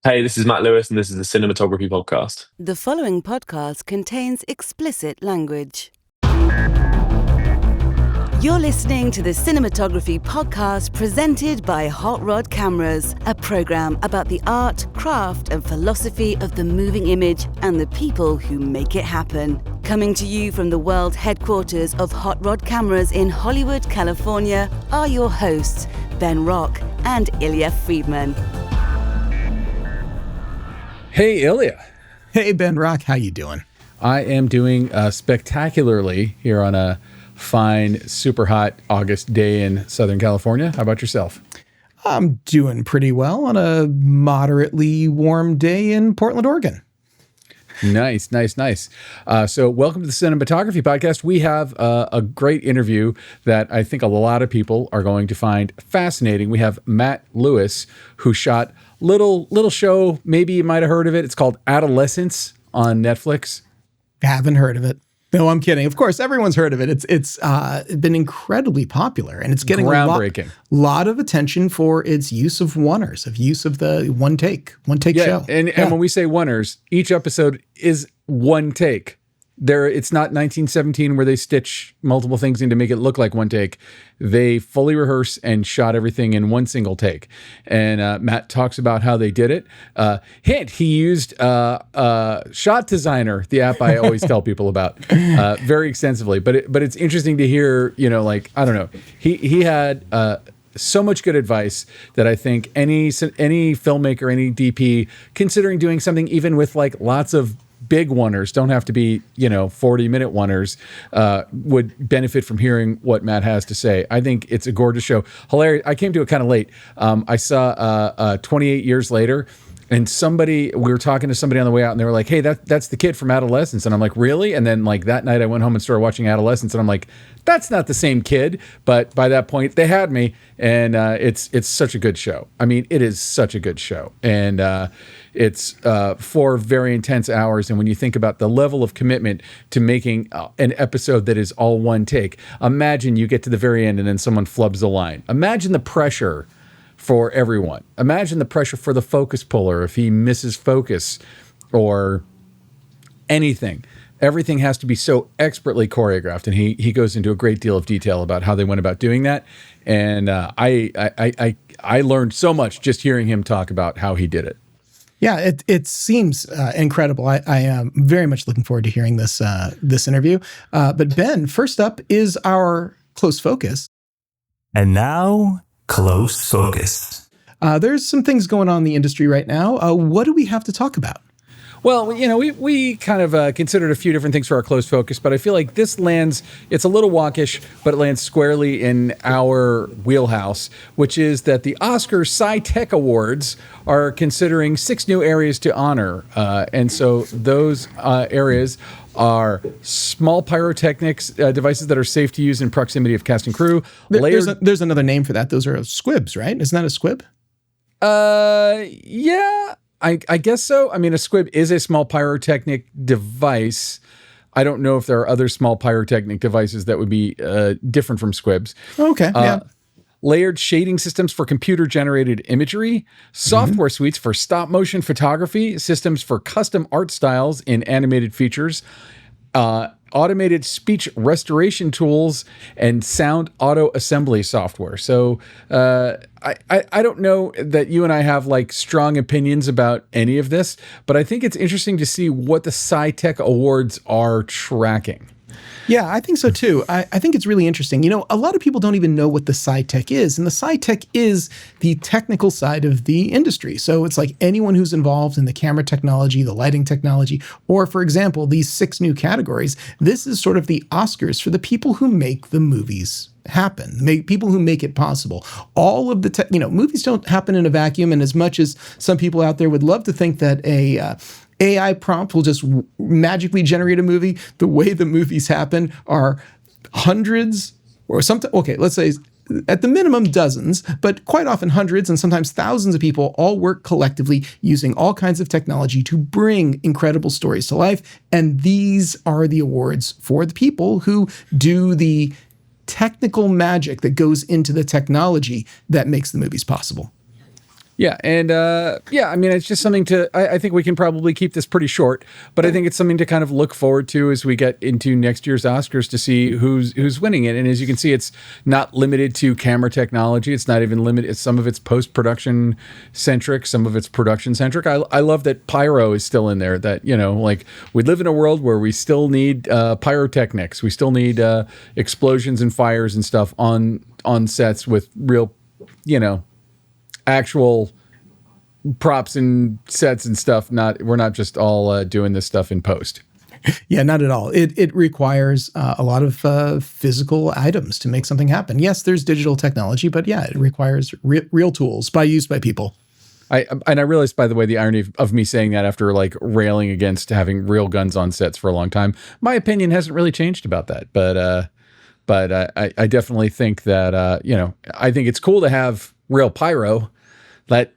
Hey, this is Matt Lewis, and this is the Cinematography podcast. The following podcast contains explicit language. You're listening to the Cinematography podcast presented by Hot Rod Cameras, a program about the art, craft, and philosophy of the moving image and the people who make it happen. Coming to you from the world headquarters of Hot Rod Cameras in Hollywood, California, are your hosts, Ben Rock and Ilya Friedman. Hey, Ilya. Hey, Ben Rock. How you doing? I am doing spectacularly here on a fine, super hot August day in Southern California. How about yourself? I'm doing pretty well on a moderately warm day in Portland, Oregon. Nice. So welcome to the Cinematography podcast. We have a great interview that I think a lot of people are going to find fascinating. We have Matt Lewis, who shot little show. Maybe you might have heard of it. It's called Adolescence on Netflix. Haven't heard of it. No, I'm kidding. Of course, everyone's heard of it. It's been incredibly popular, and it's getting groundbreaking. Lot of attention for its use of oneers, of use of the one take show. And when we say oneers, each episode is one take. It's not 1917 where they stitch multiple things in to make it look like one take. They fully rehearse and shot everything in one single take. And Matt talks about how they did it. Hint, he used Shot Designer, the app I always tell people about, very extensively. But it's interesting to hear, I don't know. He had so much good advice that I think any filmmaker, any DP, considering doing something even with like lots of big oneers, don't have to be 40-minute oneers, would benefit from hearing what Matt has to say. I think it's a gorgeous show. Hilarious. I came to it kind of late. I saw 28 years later, and we were talking to somebody on the way out, and they were like, hey, that's the kid from Adolescence. And I'm like, really? And then like that night I went home and started watching Adolescence, and I'm like, that's not the same kid. But by that point they had me, and it's such a good show. I mean, it is such a good show. And it's 4 very intense hours. And when you think about the level of commitment to making an episode that is all one take, imagine you get to the very end and then someone flubs a line. Imagine the pressure for everyone. Imagine the pressure for the focus puller if he misses focus or anything. Everything has to be so expertly choreographed, and he goes into a great deal of detail about how they went about doing that. And I learned so much just hearing him talk about how he did it. Yeah, it seems incredible. I am very much looking forward to hearing this interview. But Ben, first up is our close focus. And now, close focus. There's some things going on in the industry right now. What do we have to talk about? Well, we kind of considered a few different things for our close focus, but I feel like this it's a little wonkish, but it lands squarely in our wheelhouse, which is that the Oscar Sci-Tech Awards are considering 6 new areas to honor. And so those areas are small pyrotechnics devices that are safe to use in proximity of cast and crew. There's another name for that. Those are squibs, right? Isn't that a squib? Yeah. I guess so. I mean, a squib is a small pyrotechnic device. I don't know if there are other small pyrotechnic devices that would be different from squibs. Okay, yeah. Layered shading systems for computer-generated imagery, software suites for stop-motion photography, systems for custom art styles in animated features, automated speech restoration tools, and sound auto assembly software. So I don't know that you and I have like strong opinions about any of this, but I think it's interesting to see what the Sci-Tech Awards are tracking. Yeah, I think so too. I think it's really interesting. A lot of people don't even know what the Sci-Tech is, and the Sci-Tech is the technical side of the industry. So it's like anyone who's involved in the camera technology, the lighting technology, or for example, these 6 new categories. This is sort of the Oscars for the people who make the movies happen, people who make it possible. All of the movies don't happen in a vacuum, and as much as some people out there would love to think that AI prompt will just magically generate a movie, the way the movies happen are hundreds or something. Okay, let's say at the minimum dozens, but quite often hundreds and sometimes thousands of people all work collectively using all kinds of technology to bring incredible stories to life. And these are the awards for the people who do the technical magic that goes into the technology that makes the movies possible. Yeah, and I mean, it's just something to. I think we can probably keep this pretty short, but I think it's something to kind of look forward to as we get into next year's Oscars to see who's winning it. And as you can see, it's not limited to camera technology. It's not even limited. Some of it's post production centric, some of it's production centric. I love that pyro is still in there. That like we live in a world where we still need pyrotechnics. We still need explosions and fires and stuff on sets with real, actual props and sets and stuff. We're not just all doing this stuff in post. Yeah, not at all. It requires a lot of physical items to make something happen. Yes, there's digital technology, but yeah, it requires real tools used by people. I realized, by the way, the irony of me saying that after like railing against having real guns on sets for a long time. My opinion hasn't really changed about that, but I definitely think that I think it's cool to have real pyro.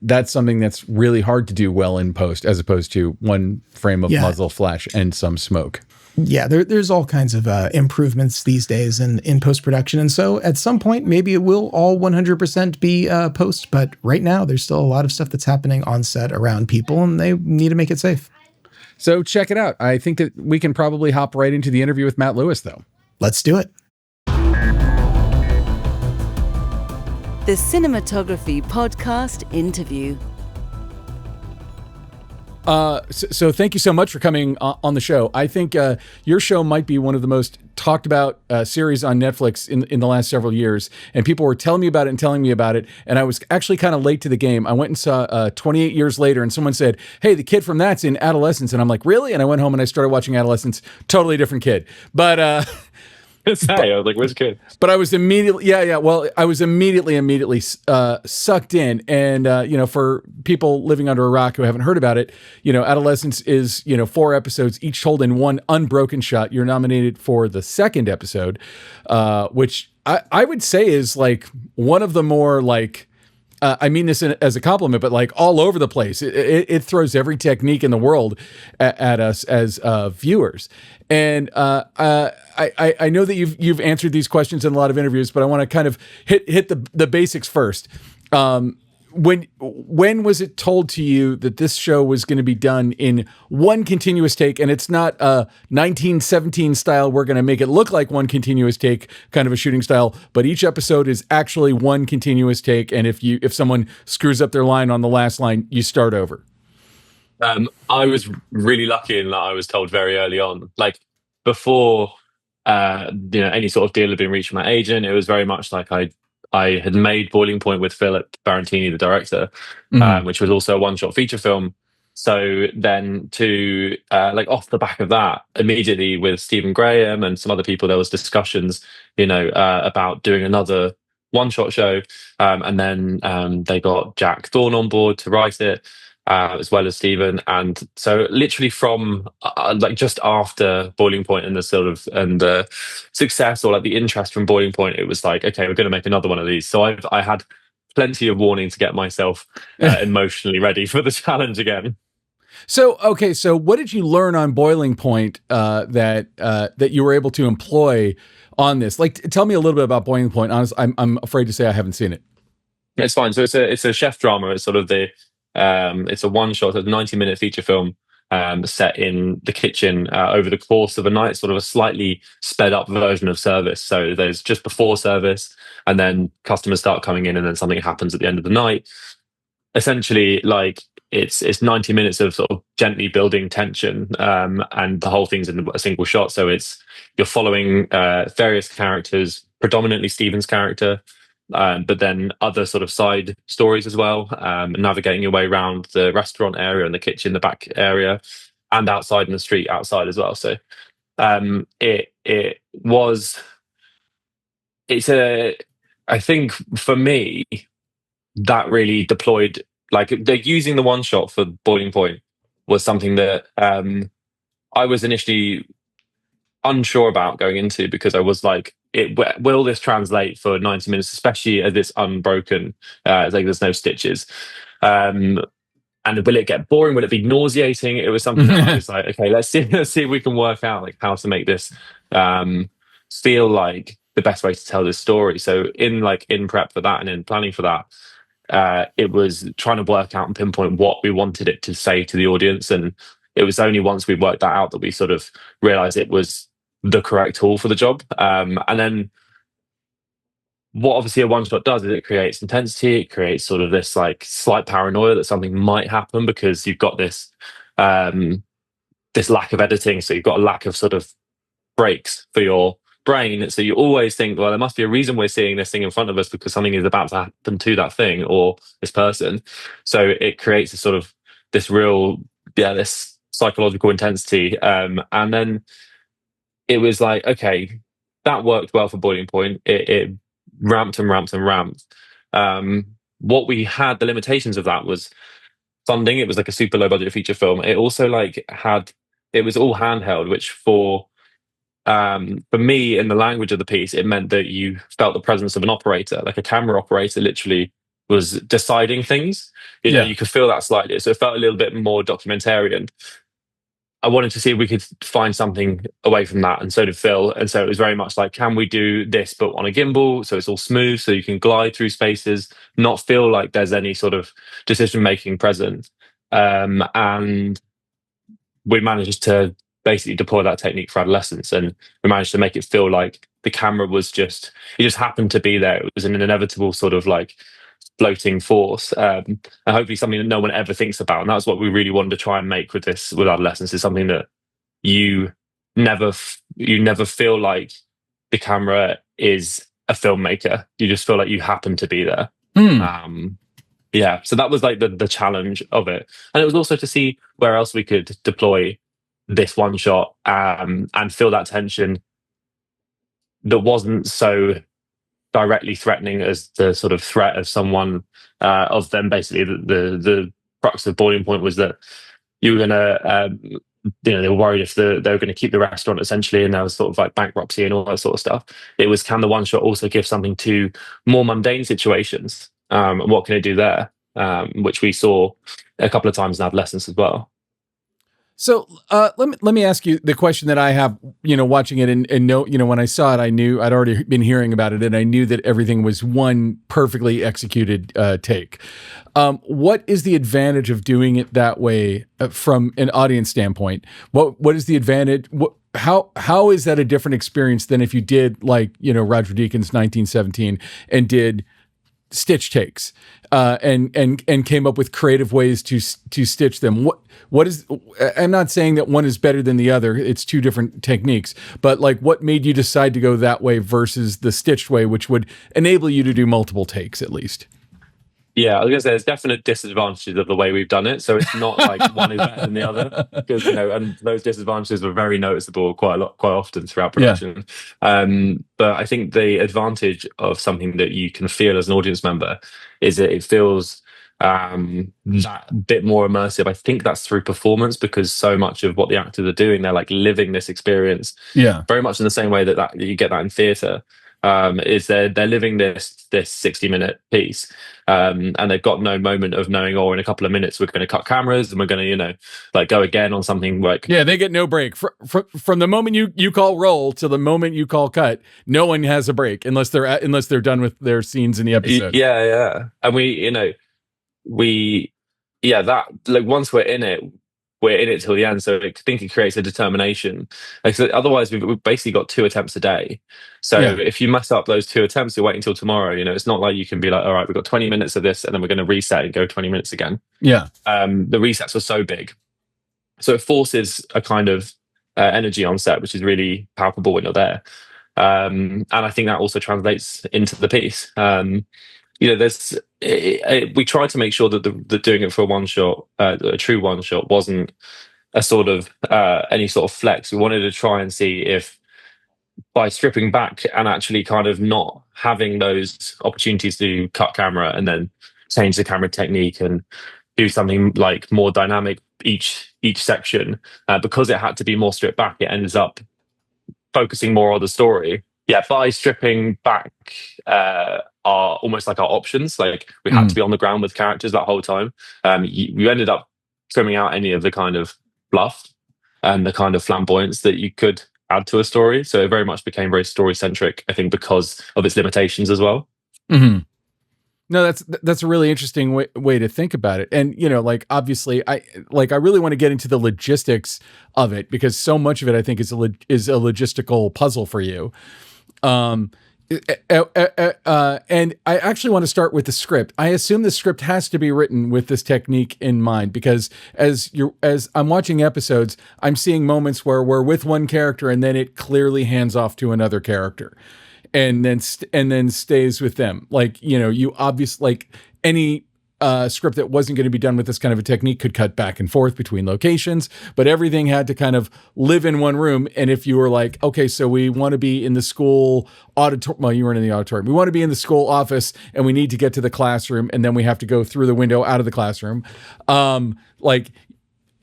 That's something that's really hard to do well in post, as opposed to one frame of muzzle flash and some smoke. Yeah, there's all kinds of improvements these days in post-production. And so at some point, maybe it will all 100% be post. But right now, there's still a lot of stuff that's happening on set around people, and they need to make it safe. So check it out. I think that we can probably hop right into the interview with Matt Lewis, though. Let's do it. The Cinematography Podcast Interview. So thank you so much for coming on the show. I think your show might be one of the most talked about series on Netflix in the last several years. And people were telling me about it. And I was actually kind of late to the game. I went and saw 28 Years Later, and someone said, "Hey, the kid from that's in Adolescence." And I'm like, "Really?" And I went home and I started watching Adolescence. Totally different kid. But I was like, "Where's the kid?" But I was immediately, Well, I was immediately sucked in, and for people living under a rock who haven't heard about it, Adolescence is 4 episodes, each told in one unbroken shot. You're nominated for the second episode, which I would say is like one of the more like. I mean this as a compliment, but like all over the place. It throws every technique in the world at us as viewers. And I know that you've answered these questions in a lot of interviews, but I want to kind of hit the basics first. When was it told to you that this show was going to be done in one continuous take, and it's not a 1917 style, we're going to make it look like one continuous take kind of a shooting style, but each episode is actually one continuous take, and if someone screws up their line on the last line, you start over? I was really lucky in that I was told very early on, like before any sort of deal had been reached with my agent. It was very much like I had made Boiling Point with Philip Barantini, the director, which was also a one-shot feature film. So then to off the back of that, immediately with Stephen Graham and some other people, there was discussions, about doing another one-shot show. And then they got Jack Thorne on board to write it, as well as Stephen. And so literally from just after Boiling Point and the success or like the interest from Boiling Point, it was like, okay, we're going to make another one of these. So I had plenty of warning to get myself emotionally ready for the challenge again. So what did you learn on Boiling Point that you were able to employ on this? Like, tell me a little bit about Boiling Point. Honestly, I'm afraid to say I haven't seen it. It's fine. So it's a chef drama. It's sort of it's a one shot, a 90-minute feature film set in the kitchen over the course of a night, sort of a slightly sped up version of service. So there's just before service, and then customers start coming in, and then something happens at the end of the night. Essentially, like it's 90 minutes of sort of gently building tension, and the whole thing's in a single shot. So you're following various characters, predominantly Stephen's character, but then other sort of side stories as well, navigating your way around the restaurant area and the kitchen, the back area, and outside in the street outside as well. So I think for me, that really deployed, like they're using the one shot for Boiling Point was something that I was initially unsure about going into, because I was like, will this translate for 90 minutes, especially as it's unbroken, like there's no stitches, and will it get boring, will it be nauseating? It was something that I was like, okay, let's see if we can work out like how to make this feel like the best way to tell this story. So in prep for that and in planning for that, it was trying to work out and pinpoint what we wanted it to say to the audience. And it was only once we worked that out that we sort of realized it was the correct tool for the job. And then what obviously a one shot does is it creates intensity. It creates sort of this like slight paranoia that something might happen because you've got this lack of editing. So you've got a lack of sort of breaks for your brain. So you always think, well, there must be a reason we're seeing this thing in front of us because something is about to happen to that thing or this person. So it creates a sort of this real, this psychological intensity. And then it was like, okay, that worked well for Boiling Point. It ramped and ramped and ramped. What we had, the limitations of that was funding. It was like a super low budget feature film. It also it was all handheld, which for me, in the language of the piece, it meant that you felt the presence of an operator, like a camera operator literally was deciding things. You could feel that slightly. So it felt a little bit more documentarian. I wanted to see if we could find something away from that, and so did Phil. And so it was very much like, can we do this but on a gimbal, so it's all smooth, so you can glide through spaces, not feel like there's any sort of decision making present. And we managed to basically deploy that technique for Adolescence, and we managed to make it feel like the camera was it just happened to be there. It was an inevitable sort of like floating force, and hopefully something that no one ever thinks about. And that's what we really wanted to try and make with Adolescence, is something that you never feel like the camera is a filmmaker. You just feel like you happen to be there. So that was like the challenge of it. And it was also to see where else we could deploy this one shot, and feel that tension that wasn't so directly threatening as the sort of threat of someone, of them. Basically, the crux of Boiling Point was that you were going to, they were worried if they were going to keep the restaurant essentially, and there was sort of like bankruptcy and all that sort of stuff. It was, can the one shot also give something to more mundane situations? And what can it do there? Which we saw a couple of times in Adolescence as well. So let me ask you the question that I have, watching it and know, when I saw it, I knew I'd already been hearing about it, and I knew that everything was one perfectly executed take. What is the advantage of doing it that way from an audience standpoint? What is the advantage? How is that a different experience than if you did like, Roger Deakins 1917 and did stitch takes, and came up with creative ways to stitch them? What is, I'm not saying that one is better than the other, it's two different techniques, but like, what made you decide to go that way versus the stitched way, which would enable you to do multiple takes at least? Yeah, I was going to say there's definite disadvantages of the way we've done it. So it's not like one is better than the other, because and those disadvantages were very noticeable quite often throughout production. But I think the advantage of something that you can feel as an audience member is that it feels that bit more immersive. I think that's through performance, because so much of what the actors are doing, they're like living this experience. Yeah, very much in the same way that you get that in theatre. Is they're living this 60-minute piece, and they've got no moment of knowing, in a couple of minutes we're going to cut cameras and we're going to like go again on something like, they get no break from the moment you call roll to the moment you call cut. No one has a break unless they're done with their scenes in the episode. And that, like, once we're in it till the end. So I think it creates a determination. Like, so otherwise, we've basically got 2 attempts a day. So if you mess up those 2 attempts, you're waiting until tomorrow. It's not like you can be like, all right, we've got 20 minutes of this, and then we're going to reset and go 20 minutes again. Yeah. The resets were so big. So it forces a kind of energy on set, which is really palpable when you're there. And I think that also translates into the piece. We tried to make sure that the doing it for a one shot, a true one shot, wasn't a sort of any sort of flex. We wanted to try and see if, by stripping back and actually kind of not having those opportunities to cut camera and then change the camera technique and do something like more dynamic each section, because it had to be more stripped back, it ends up focusing more on the story. By stripping back are almost like our options. Like, we had to be on the ground with characters that whole time. You ended up trimming out any of the kind of bluff and the kind of flamboyance that you could add to a story. So it very much became very story centric, I think, because of its limitations as well. Mm-hmm. No, that's a really interesting way to think about it. And, like, obviously I really want to get into the logistics of it, because so much of it I think is a logistical puzzle for you. Um, and I actually want to start with the script. I assume the script has to be written with this technique in mind, because as I'm watching episodes, I'm seeing moments where we're with one character and then it clearly hands off to another character, and then stays with them. Like, you obviously, like, any script that wasn't going to be done with this kind of a technique could cut back and forth between locations, but everything had to kind of live in one room. And if you were like, okay, so we want to be in the school auditorium, well, you weren't in the auditorium, we want to be in the school office and we need to get to the classroom, and then we have to go through the window out of the classroom. Like,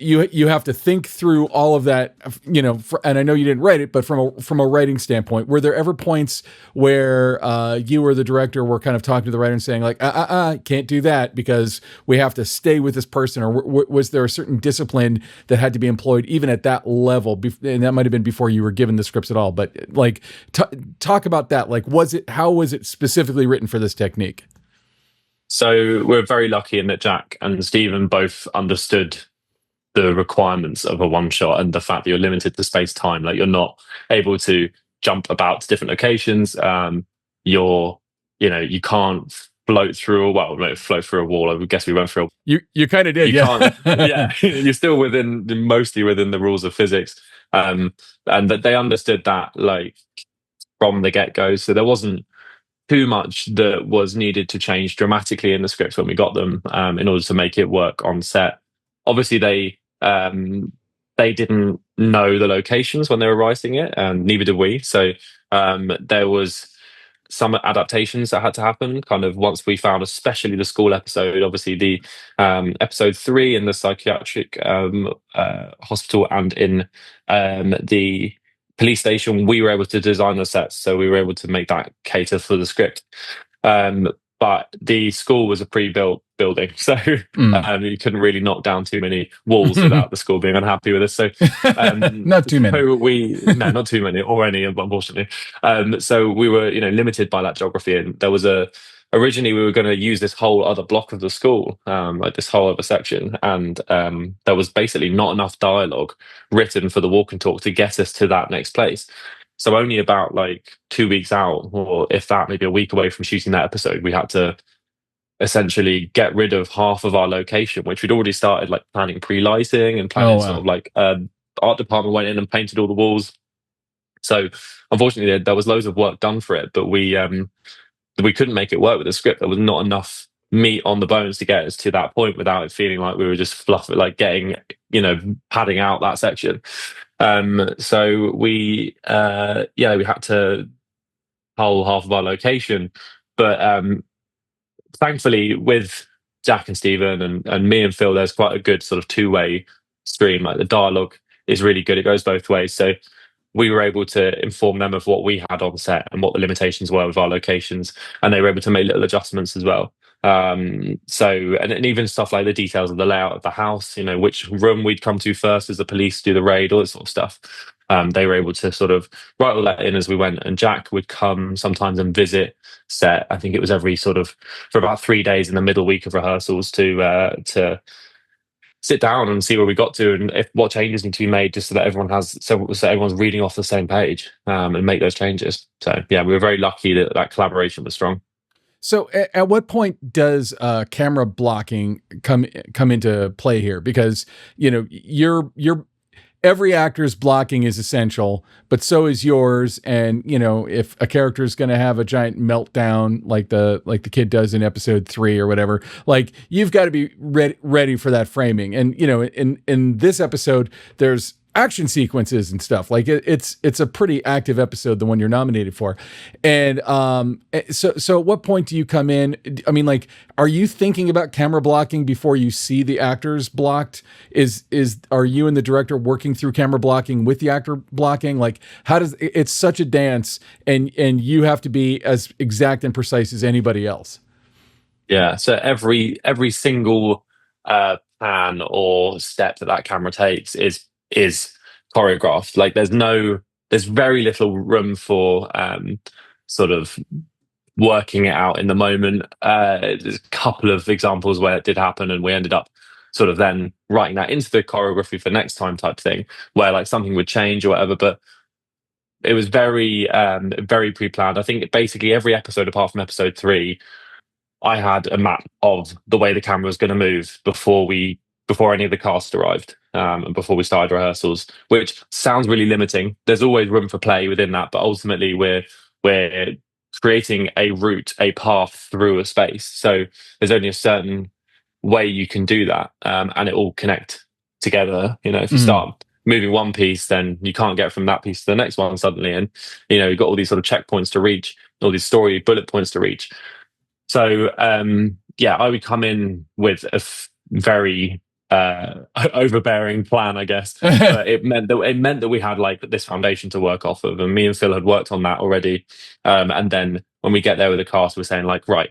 you have to think through all of that, and I know you didn't write it, but from a writing standpoint, were there ever points where you or the director were kind of talking to the writer and saying, like, can't do that because we have to stay with this person? Or was there a certain discipline that had to be employed even at that level? And that might have been before you were given the scripts at all, but like, talk about that. Like, how was it specifically written for this technique? So we're very lucky in that Jack and Stephen both understood the requirements of a one shot, and the fact that you're limited to space time. Like, you're not able to jump about to different locations. You can't float through a wall. I guess we went through you kind of did. you Yeah. can't yeah, you're still mostly within the rules of physics. And that they understood that, like, from the get-go. So there wasn't too much that was needed to change dramatically in the scripts when we got them, in order to make it work on set. Obviously, they didn't know the locations when they were writing it, and neither did we. So there was some adaptations that had to happen kind of once we found, especially the school episode. Obviously, the episode 3 in the psychiatric hospital and in the police station, we were able to design the sets, so we were able to make that cater for the script. But the school was a pre-built building, so you couldn't really knock down too many walls without the school being unhappy with us. So not too many. No, not too many, or any, unfortunately. So we were, limited by that geography, and there was originally we were going to use this whole other block of the school, like this whole other section, and there was basically not enough dialogue written for the walk and talk to get us to that next place. So only about like 2 weeks out, or if that, maybe a week away from shooting that episode, we had to essentially get rid of half of our location, which we'd already started like planning pre-lighting and planning sort of like art department went in and painted all the walls. So unfortunately there was loads of work done for it, but we couldn't make it work with the script. There was not enough meat on the bones to get us to that point without it feeling like we were just padding out that section. So we had to cull half of our location, but thankfully with Jack and Stephen and me and Phil, there's quite a good sort of two-way stream. Like, the dialogue is really good; it goes both ways. So we were able to inform them of what we had on set and what the limitations were with our locations, and they were able to make little adjustments as well. And even stuff like the details of the layout of the house, which room we'd come to first as the police do the raid, all that sort of stuff. They were able to sort of write all that in as we went, and Jack would come sometimes and visit set. I think it was for about 3 days in the middle week of rehearsals to sit down and see where we got to, and what changes need to be made, just so that everyone's reading off the same page, and make those changes. So yeah, we were very lucky that collaboration was strong. So at what point does camera blocking come into play here? Because, you're every actor's blocking is essential, but so is yours. And, if a character is going to have a giant meltdown, like the kid does in episode 3 or whatever, like, you've got to be ready for that framing. And, in this episode, there's action sequences and stuff. Like, it's a pretty active episode, the one you're nominated for. And so at what point do you come in? I mean, like, are you thinking about camera blocking before you see the actors blocked? Are you and the director working through camera blocking with the actor blocking? Like, it's such a dance, and you have to be as exact and precise as anybody else. Yeah. So every single pan or step that camera takes is choreographed. Like, there's very little room for sort of working it out in the moment. There's a couple of examples where it did happen, and we ended up sort of then writing that into the choreography for next time type thing, where like something would change or whatever. But it was very pre-planned. I think basically every episode apart from episode 3, I had a map of the way the camera was going to move before any of the cast arrived, and before we started rehearsals, which sounds really limiting. There's always room for play within that, but ultimately we're creating a route, a path through a space. So there's only a certain way you can do that, and it all connect together. If you start moving one piece, then you can't get from that piece to the next one suddenly, and you've got all these sort of checkpoints to reach, all these story bullet points to reach. So I would come in with a very overbearing plan, I guess. But it meant that we had like this foundation to work off of, and me and Phil had worked on that already. And then when we get there with the cast, we're saying like, right,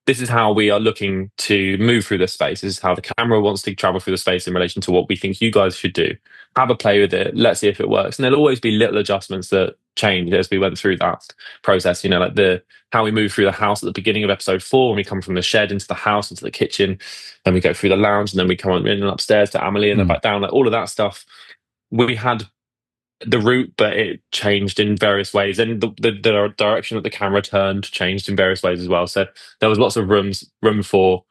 this is how we are looking to move through this space. This is how the camera wants to travel through the space in relation to what we think you guys should do. Have a play with it. Let's see if it works. And there'll always be little adjustments that change as we went through that process. Like how we move through the house at the beginning of episode 4, when we come from the shed into the house, into the kitchen, then we go through the lounge, and then we come on in and upstairs to Amelie, and then back down. Like all of that stuff, we had the route, but it changed in various ways, and the direction that the camera turned changed in various ways as well. So there was lots of room for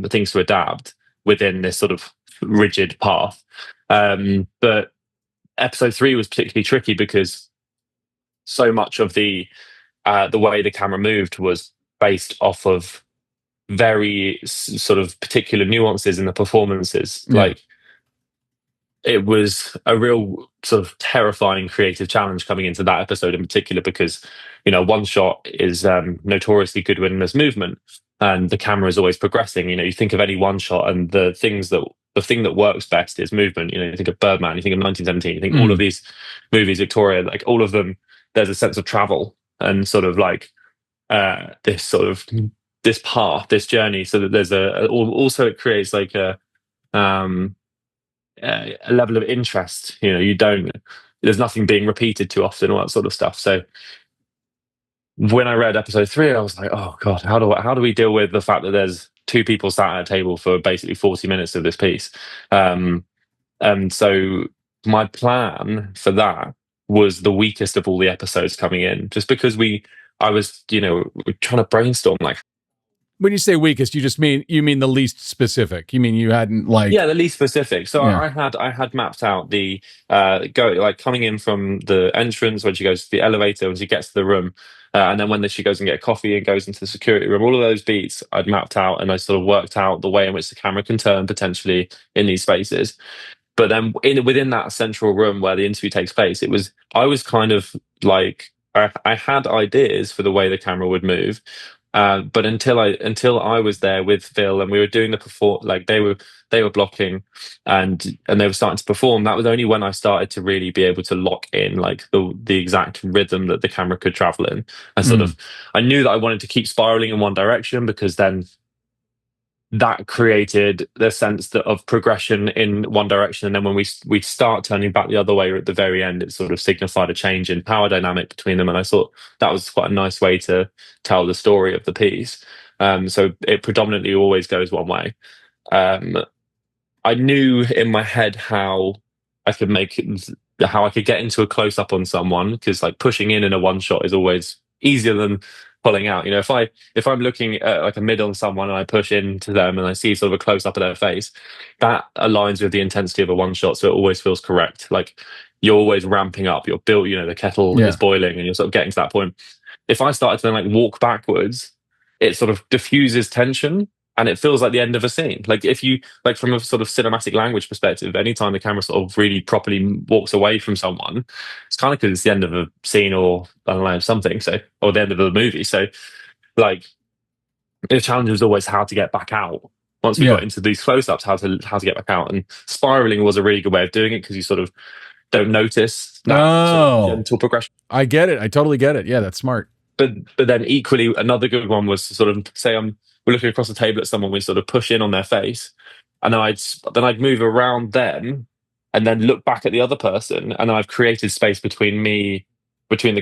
things to adapt within this sort of rigid path. But episode 3 was particularly tricky because so much of the way the camera moved was based off of very sort of particular nuances in the performances. Yeah. Like, it was a real sort of terrifying creative challenge coming into that episode in particular, because one shot is notoriously good when there's movement, and the camera is always progressing. You think of any one shot, and the thing that works best is movement. You think of Birdman, you think of 1917, you think all of these movies, Victoria, like all of them, there's a sense of travel and sort of like this path, this journey, so that there's also it creates like a level of interest. There's nothing being repeated too often, all that sort of stuff. So when I read episode 3, I was like, oh god, how do we deal with the fact that there's 2 people sat at a table for basically 40 minutes of this piece? And so my plan for that was the weakest of all the episodes coming in, just because I was trying to brainstorm like. When you say weakest, you mean the least specific. You mean you hadn't like the least specific. So I had mapped out the coming in from the entrance, when she goes to the elevator, when she gets to the room, and then when she goes and get coffee and goes into the security room. All of those beats I'd mapped out, and I sort of worked out the way in which the camera can turn potentially in these spaces. But then within that central room where the interview takes place, I was kind of like, I had ideas for the way the camera would move. But until I was there with Phil and we were doing like they were blocking and they were starting to perform, that was only when I started to really be able to lock in like the exact rhythm that the camera could travel in. And sort of, I knew that I wanted to keep spiraling in one direction, because then that created the sense of progression in one direction, and then when we start turning back the other way at the very end, it sort of signified a change in power dynamic between them. And I thought that was quite a nice way to tell the story of the piece. So it predominantly always goes one way. I knew in my head how I could get into a close up on someone, because like pushing in a one shot is always easier than pulling out. If I'm looking at like a mid on someone and I push into them and I see sort of a close up of their face, that aligns with the intensity of a one shot, so it always feels correct. Like you're always ramping up, you're built, the kettle is boiling and you're sort of getting to that point. If I started to then like walk backwards, it sort of diffuses tension and it feels like the end of a scene. Like if you, like from a sort of cinematic language perspective, anytime the camera sort of really properly walks away from someone, it's kind of because it's the end of a scene, or I don't know, something. So, or the end of the movie. So like the challenge was always how to get back out. Once we got into these close-ups, how to get back out. And spiraling was a really good way of doing it, because you sort of don't notice that sort of gentle progression. I get it. I totally get it. Yeah, that's smart. But then equally, another good one was to sort of say we're looking across the table at someone, we sort of push in on their face, and then I'd move around them and then look back at the other person, and I've created space between the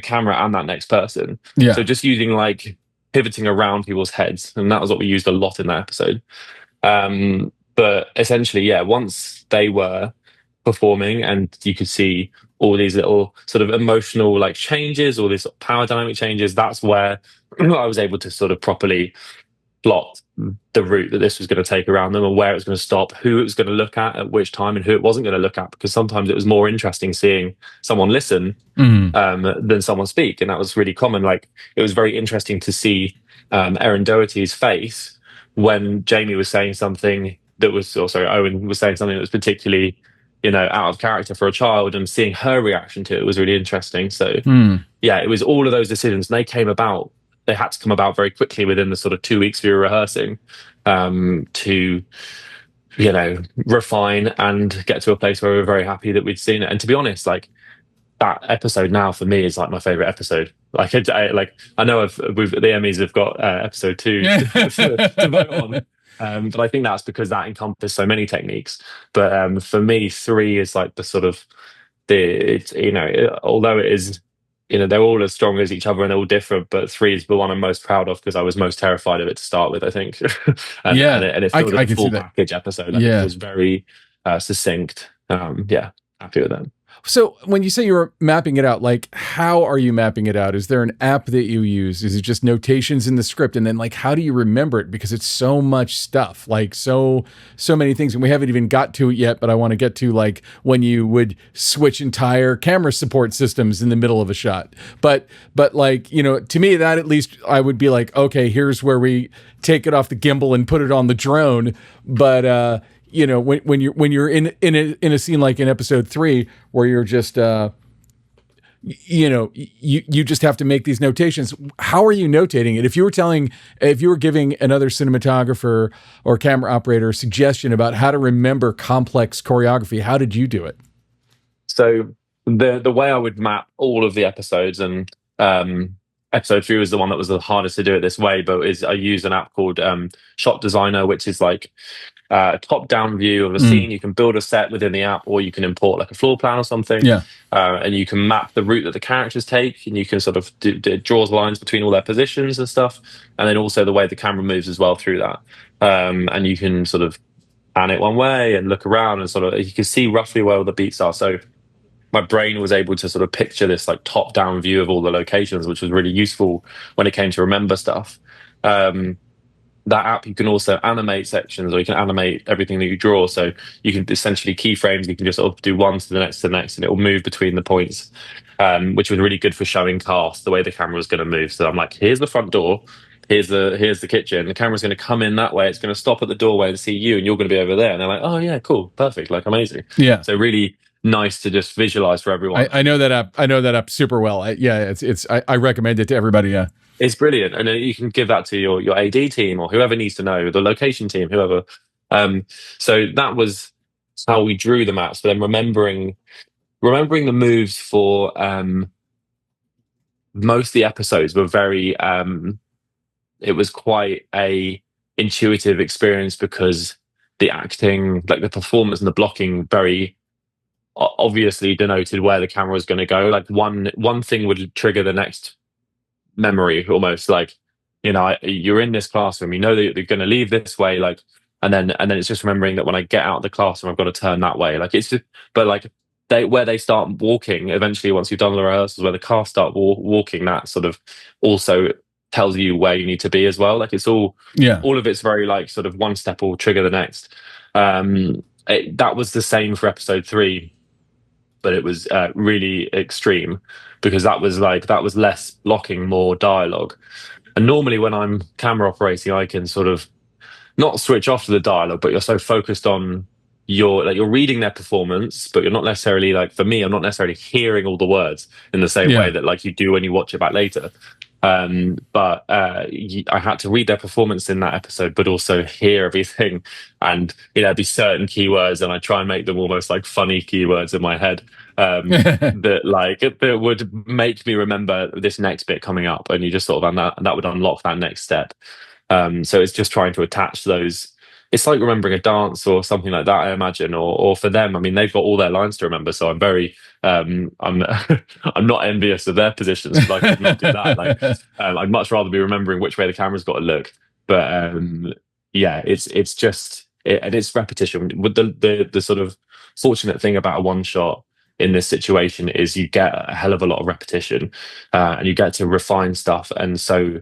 camera and that next person. Yeah. So just using like pivoting around people's heads, and that was what we used a lot in that episode. But essentially, yeah, once they were performing and you could see all these little sort of emotional like changes, all these power dynamic changes, that's where I was able to sort of properly plot the route that this was going to take around them, and where it was going to stop, who it was going to look at which time, and who it wasn't going to look at, because sometimes it was more interesting seeing someone listen than someone speak, and that was really common. Like, it was very interesting to see Erin Doherty's face when Jamie was saying something that was, or sorry, Owen was saying something that was particularly, out of character for a child, and seeing her reaction to it was really interesting. So yeah, it was all of those decisions, and they had to come about very quickly within the sort of 2 weeks we were rehearsing, to refine and get to a place where we were very happy that we'd seen it. And to be honest, like, that episode now for me is like my favorite episode. Like, I know the Emmys have got episode 2 to vote on, but I think that's because that encompassed so many techniques. But for me, 3 is like the sort of although it is, they're all as strong as each other and they're all different, but 3 is the one I'm most proud of because I was most terrified of it to start with, I think. and it felt I a can full see that. package episode. Like, it was very succinct. Happy with that. So when you say you're mapping it out, like, how are you mapping it out? Is there an app that you use? Is it just notations in the script? And then, like, how do you remember it? Because it's so much stuff, like so many things. And we haven't even got to it yet, but I want to get to, like, when you would switch entire camera support systems in the middle of a shot. But like, to me, that at least I would be like, okay, here's where we take it off the gimbal and put it on the drone. But, when you're in a scene like in episode 3 where you're just you just have to make these notations. How are you notating it? If you were giving another cinematographer or camera operator a suggestion about how to remember complex choreography, how did you do it? So the way I would map all of the episodes, and episode 3 was the one that was the hardest to do it this way, but I use an app called Shot Designer, which is like a top-down view of a scene. You can build a set within the app, or you can import like a floor plan or something. And you can map the route that the characters take, and you can sort of draws lines between all their positions and stuff, and then also the way the camera moves as well through that. And you can sort of pan it one way and look around, and sort of you can see roughly where all the beats are. So my brain was able to sort of picture this like top-down view of all the locations, which was really useful when it came to remember stuff. That app, you can also animate sections, or you can animate everything that you draw. So you can essentially keyframes, you can just sort of do one to the next, and it will move between the points, which was really good for showing cast the way the camera was going to move. So I'm like, here's the front door, here's the kitchen, the camera's going to come in that way, it's going to stop at the doorway and see you, and you're going to be over there. And they're like, oh yeah, cool, perfect, like amazing. Yeah. So really nice to just visualize for everyone. I know that app super well. I recommend it to everybody. Yeah. It's brilliant, and you can give that to your AD team or whoever needs to know, the location team, whoever. So that was how we drew the maps. But then remembering the moves for most of the episodes were very. It was quite a intuitive experience because the acting, like the performance and the blocking, very obviously denoted where the camera was going to go. Like one thing would trigger the next memory, almost. Like, you're in this classroom, you know that you're going to leave this way, like, and then it's just remembering that when I get out of the classroom I've got to turn that way. Like, it's just, but like where they start walking eventually, once you've done the rehearsals, where the cast start walking, that sort of also tells you where you need to be as well. Like, it's all of it's very like sort of one step will trigger the next. That was the same for episode 3, but it was really extreme because that was less blocking, more dialogue. And normally when I'm camera operating, I can sort of not switch off to the dialogue, but you're so focused on you're reading their performance, but you're not necessarily, like, for me, I'm not necessarily hearing all the words in the same way that like you do when you watch it back later. But I had to read their performance in that episode, but also hear everything, and there'd be certain keywords, and I try and make them almost like funny keywords in my head that would make me remember this next bit coming up, and you just sort of, and that would unlock that next step. So it's just trying to attach those it's like remembering a dance or something like that, I imagine. Or for them, I mean, they've got all their lines to remember, so I'm very I'm I'm not envious of their positions. Like, I could not do that. Like, I'd much rather be remembering which way the camera's got to look. But yeah, it's just and it's repetition. With the sort of fortunate thing about a one shot in this situation is you get a hell of a lot of repetition, and you get to refine stuff, and so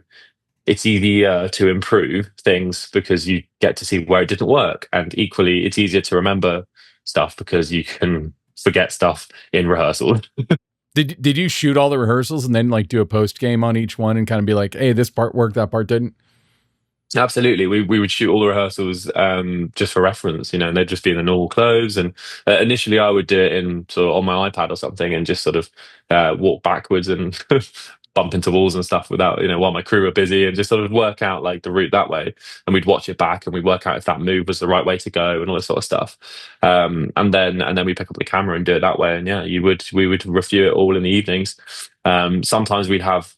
it's easier to improve things because you get to see where it didn't work, and equally it's easier to remember stuff because you can forget stuff in rehearsal. Did you shoot all the rehearsals and then like do a post game on each one and kind of be like, hey, this part worked, that part didn't? Absolutely, we would shoot all the rehearsals just for reference, and they'd just be in the normal clothes. And initially, I would do it in sort of on my iPad or something, and just sort of walk backwards and bump into walls and stuff without, while my crew were busy, and just sort of work out like the route that way. And we'd watch it back, and we'd work out if that move was the right way to go, and all this sort of stuff. And then we pick up the camera and do it that way. And yeah, we would review it all in the evenings. Sometimes we'd have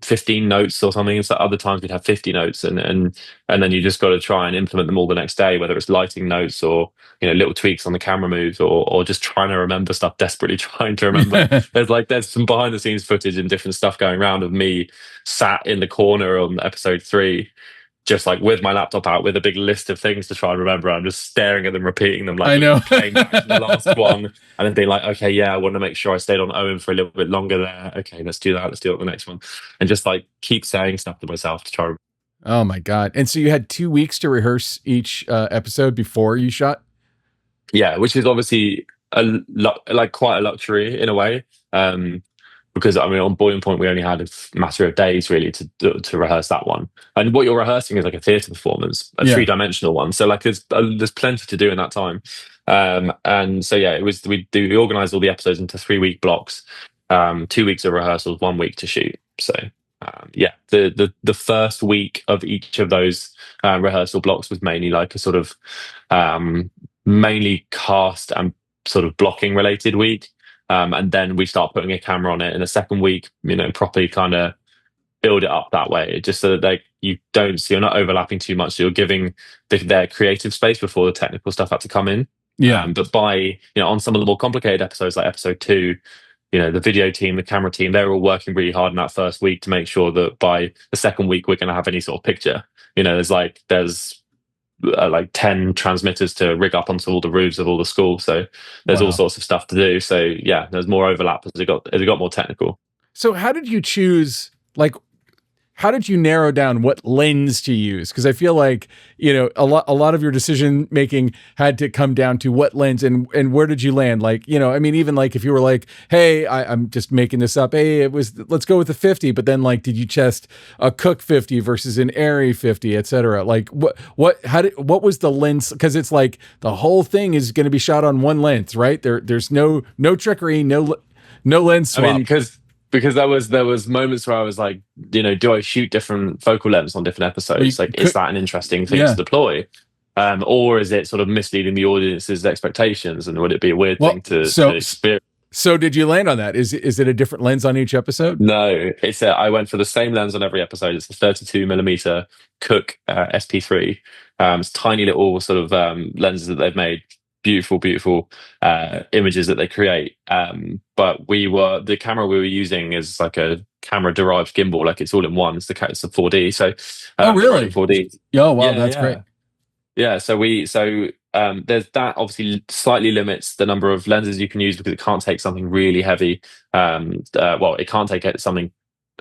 15 notes or something. So other times we'd have 50 notes, and then you just got to try and implement them all the next day, whether it's lighting notes or little tweaks on the camera moves, or just trying to remember stuff, desperately trying to remember. There's some behind the scenes footage and different stuff going around of me sat in the corner on episode 3, just like with my laptop out with a big list of things to try and remember. I'm just staring at them, repeating them, like I know. playing back to the last one, and then being like, okay, yeah, I want to make sure I stayed on Owen for a little bit longer there. Okay, let's do that. Let's do it on the next one, and just like keep saying stuff to myself to try. Oh my God. And so you had 2 weeks to rehearse each episode before you shot? Yeah, which is obviously quite a luxury in a way. Because I mean, on Boiling Point, we only had a matter of days really to rehearse that one. And what you're rehearsing is like a theatre performance, a 3-dimensional one. So like there's plenty to do in that time. And so yeah, we organised all the episodes into 3-week blocks, 2 weeks of rehearsals, 1 week to shoot. So yeah, the first week of each of those rehearsal blocks was mainly like a sort of mainly cast and sort of blocking related week. And then we start putting a camera on it in the second week, properly kind of build it up that way, just so that you're not overlapping too much. So you're giving their creative space before the technical stuff had to come in. Yeah. But by, on some of the more complicated episodes, like episode 2, the video team, the camera team, they're all working really hard in that first week to make sure that by the second week, we're going to have any sort of picture. There's 10 transmitters to rig up onto all the roofs of all the schools, so there's all sorts of stuff to do. So yeah, there's more overlap as it got more technical. So how did you choose, how did you narrow down what lens to use? Because I feel like, a lot of your decision making had to come down to what lens and where did you land? Even like if you were like, hey, I'm just making this up. Hey, let's go with the 50, but then like, did you test a Cook 50 versus an Arri 50, et cetera? Like what was the lens? Because it's like the whole thing is going to be shot on one lens, right? There's no trickery, no lens swap. I mean, because there was moments where I was like, do I shoot different focal lengths on different episodes? Is that an interesting thing to deploy? Or is it sort of misleading the audience's expectations? And would it be a weird thing to experience? So did you land on that? Is it a different lens on each episode? No, I went for the same lens on every episode. It's a 32mm Cook SP3. It's tiny little sort of lenses that they've made. Beautiful images that they create. But the camera we were using is like a camera derived gimbal, like it's all in one. It's a 4D. So oh really? 4D. Oh wow, that's great. Yeah, so there's that obviously slightly limits the number of lenses you can use because it can't take something really heavy. It can't take something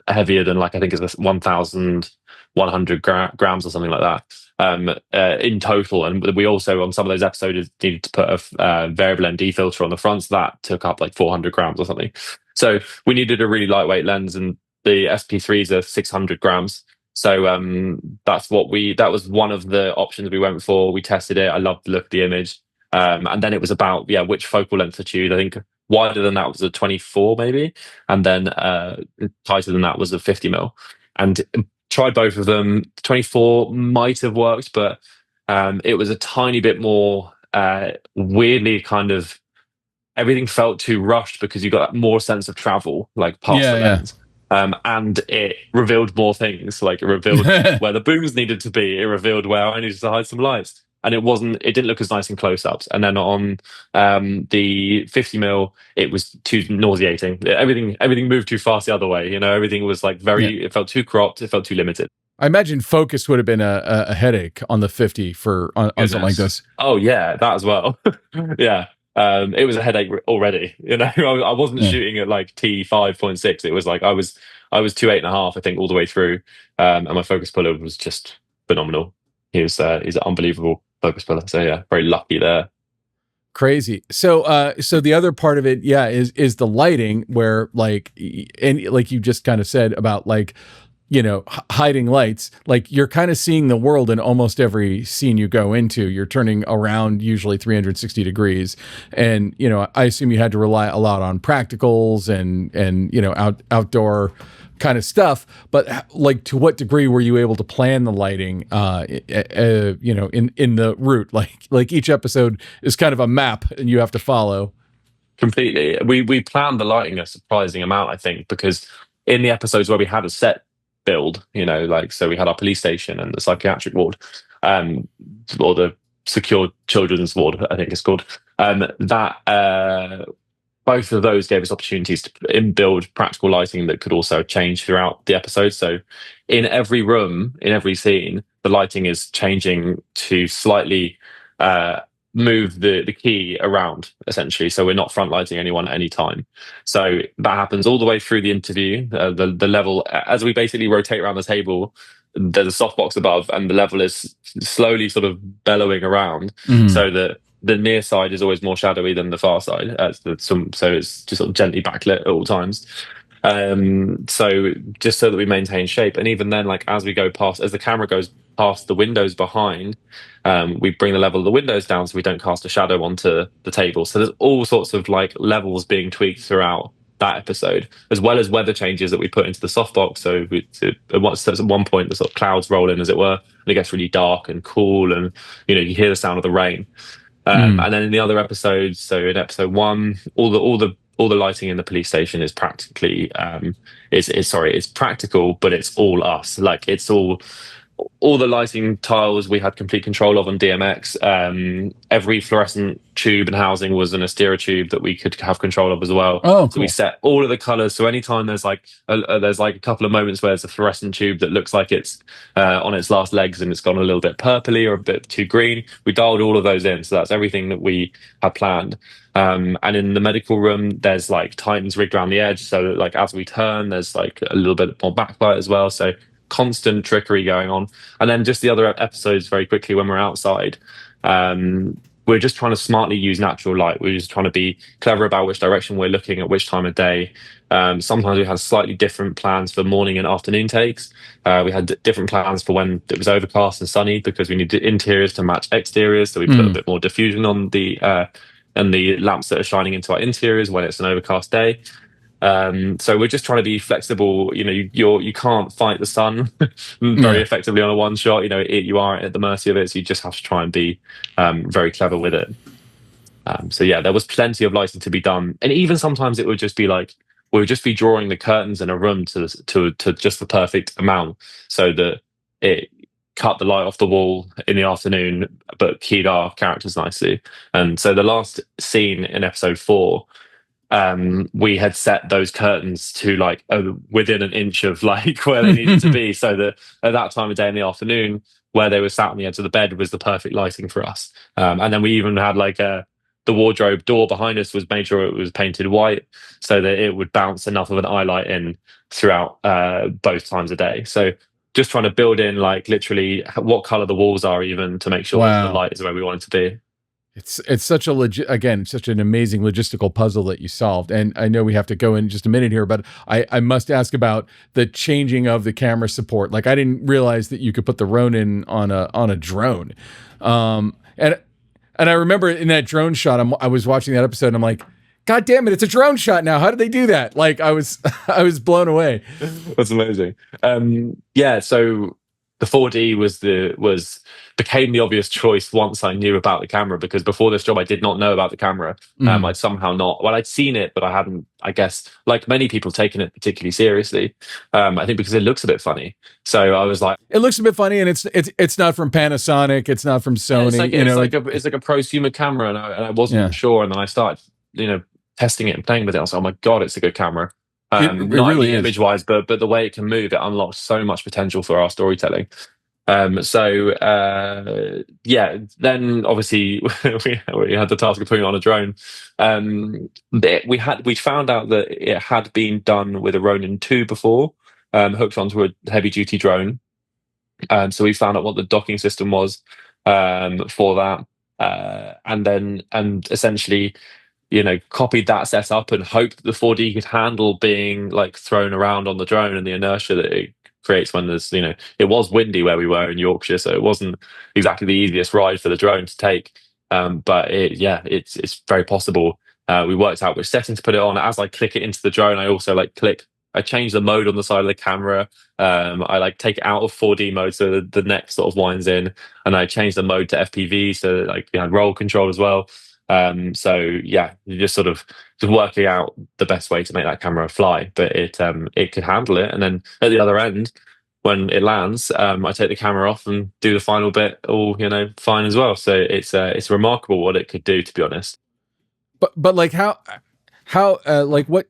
heavier than I think it's 1,100 grams or something like that in total. And we also on some of those episodes needed to put a variable ND filter on the front, so that took up like 400 grams or something. So we needed a really lightweight lens, and the SP3s are 600 grams. So that was one of the options we went for. We tested it. I loved the look of the image. And then it was about, which focal length to choose. I think wider than that was a 24 maybe. And then tighter than that was a 50mm. And tried both of them. 24 might have worked, but it was a tiny bit more weirdly kind of, everything felt too rushed because you got more sense of travel, like past the lens. And it revealed more things, like it revealed where the booms needed to be. It revealed where I needed to hide some lights. and it didn't look as nice in close-ups. And then on the 50mm, it was too nauseating. Everything moved too fast the other way. Everything was like it felt too cropped. It felt too limited. I imagine focus would have been a headache on the 50 on something like this. Oh yeah, that as well. Yeah. It was a headache already. I wasn't shooting at like T5.6. It was like I was 2.8.5, I think, all the way through. And my focus puller was just phenomenal. He's an unbelievable focus puller. So yeah, very lucky there. Crazy. So the other part of it, is the lighting, where like you just kind of said about like, hiding lights. Like, you're kind of seeing the world in almost every scene you go into. You're turning around usually 360 degrees. And, I assume you had to rely a lot on practicals and outdoor kind of stuff. But like, to what degree were you able to plan the lighting, in the route? Like each episode is kind of a map and you have to follow. Completely. We planned the lighting a surprising amount, I think, because in the episodes where we had a set build, so we had our police station and the psychiatric ward, or the secure children's ward, I think it's called. Both of those gave us opportunities to build practical lighting that could also change throughout the episode. So in every room, in every scene, the lighting is changing to slightly move the key around, essentially. So we're not front lighting anyone at any time. So that happens all the way through the interview. The level, as we basically rotate around the table, there's a softbox above, and the level is slowly sort of bellowing around, so that the near side is always more shadowy than the far side. So it's just sort of gently backlit at all times. So just so that we maintain shape. And even then, like, as the camera goes past the windows behind, we bring the level of the windows down so we don't cast a shadow onto the table. So there's all sorts of like levels being tweaked throughout that episode, as well as weather changes that we put into the softbox. So at one point the sort of clouds roll in, as it were, and it gets really dark and cool, and you hear the sound of the rain. And then in the other episodes, so in episode 1, all the lighting in the police station is practically it's practical, but it's all us. Like, it's all the lighting tiles we had complete control of on DMX. Every fluorescent tube and housing was an Astera tube that we could have control of as well. Oh, cool. So we set all of the colors. So anytime there's like a couple of moments where there's a fluorescent tube that looks like it's on its last legs and it's gone a little bit purpley or a bit too green, we dialed all of those in. So that's everything that we had planned. And in the medical room, there's like titans rigged around the edge, so that, like, as we turn, there's like a little bit more backlight as well. So constant trickery going on. And then just the other episodes, very quickly, when we're outside, we're just trying to smartly use natural light. We're just trying to be clever about which direction we're looking at which time of day. Sometimes we had slightly different plans for morning and afternoon takes. We had different plans for when it was overcast and sunny, because we needed interiors to match exteriors. So we put a bit more diffusion on the lamps that are shining into our interiors when it's an overcast day. So we're just trying to be flexible. You can't fight the sun very effectively on a one shot. You are at the mercy of it, so you just have to try and be very clever with it. So yeah, there was plenty of lighting to be done, and even sometimes it would just be like, we would just be drawing the curtains in a room to just the perfect amount, so that it cut the light off the wall in the afternoon but keyed our characters nicely. And so the last scene in episode 4, we had set those curtains to like within an inch of like where they needed to be, so that at that time of day in the afternoon, where they were sat on the edge of the bed, was the perfect lighting for us. And then we even had like the wardrobe door behind us was made sure it was painted white, so that it would bounce enough of an eye light in throughout both times of day. So just trying to build in like literally what color the walls are, even, to make sure the light is where we want it to be. It's such such an amazing logistical puzzle that you solved. And I know we have to go in just a minute here, but I must ask about the changing of the camera support. Like, I didn't realize that you could put the Ronin on a drone. And I remember in that drone shot, I was watching that episode and I'm like, God damn it, it's a drone shot now. How did they do that? Like, I was blown away. That's amazing. Yeah, so the 4D became the obvious choice once I knew about the camera, because before this job I did not know about the camera. I'd somehow not, well, I'd seen it, but I hadn't, I guess, like many people, taken it particularly seriously. I think because it looks a bit funny. So I was like, it looks a bit funny, and it's not from Panasonic, it's not from Sony. it's like a prosumer camera, and I wasn't sure, and then I started, testing it and playing with it. I was like, oh my god, it's a good camera. It Not really only is. image wise, but the way it can move, it unlocks so much potential for our storytelling. Then obviously we had the task of putting on a drone. We found out that it had been done with a Ronin 2 before, hooked onto a heavy duty drone. So we found out what the docking system was for that, and essentially, copied that setup and hoped that the 4D could handle being like thrown around on the drone and the inertia that it creates when there's, it was windy where we were in Yorkshire, so it wasn't exactly the easiest ride for the drone to take. But it's very possible. We worked out which setting to put it on. As I click it into the drone, I also I change the mode on the side of the camera. I take it out of 4D mode so the neck sort of winds in, and I change the mode to FPV, so we had roll control as well. You're just sort of just working out the best way to make that camera fly, but it could handle it. And then at the other end, when it lands, I take the camera off and do the final bit all fine as well. So it's remarkable what it could do, to be honest. But like how like what